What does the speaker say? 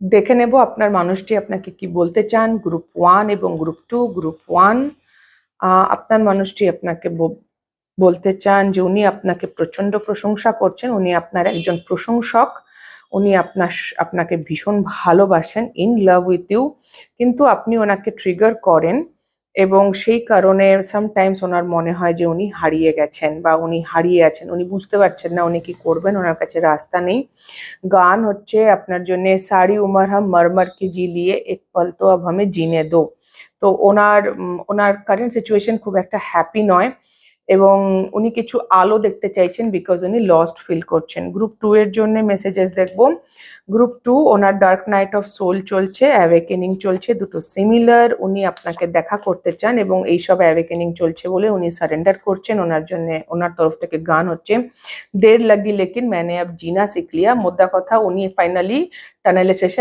দেখে নেব আপনার মানুষটি আপনাকে কি বলতে চান। গ্রুপ 1 এবং গ্রুপ 2। গ্রুপ 1 আপনার মানুষটি আপনাকে বলতে চান যে উনি আপনাকে প্রচন্ড প্রশংসা করছেন, উনি আপনার একজন প্রশংসক, উনি আপনাকে ভীষণ ভালোবাসেন, ইন লাভ উইথ ইউ, কিন্তু আপনি ওনাকে ট্রিগার করেন এবং সেই কারণে সামটাইমস ওনার মনে হয় যে উনি হারিয়ে গেছেন বা উনি হারিয়ে আছেন, উনি বুঝতে পারছেন না উনি কি করবেন, ওনার কাছে রাস্তা নেই। গান হচ্ছে আপনার জন্য সারি উমর হাম মরমর কি জি লিয়ে এক পল তো আব হামে জিনে দো। তো ওনার কারেন্ট সিচুয়েশন খুব একটা হ্যাপি নয় এবং উনি কিছু আলো দেখতে চাইছেন বিকজ উনি লস্ট ফিল করছেন। গ্রুপ 2 এর জন্য মেসেজেস দেখব। গ্রুপ 2 ওনার ডার্ক নাইট অফ সোল চলছে, অ্যাওয়েকেনিং চলছে, দুটো সিমিলার। উনি আপনাকে দেখা করতে চান এবং এইসব অ্যাওয়েকেনিং চলছে বলে উনি সারেন্ডার করছেন। ওনার জন্য ওনার তরফ থেকে গান হচ্ছে দের লাগি লেকিন ম্যানে আব জিনা সিখ লিয়া। মোদ্দা কথা উনি ফাইনালি টানেলের শেষে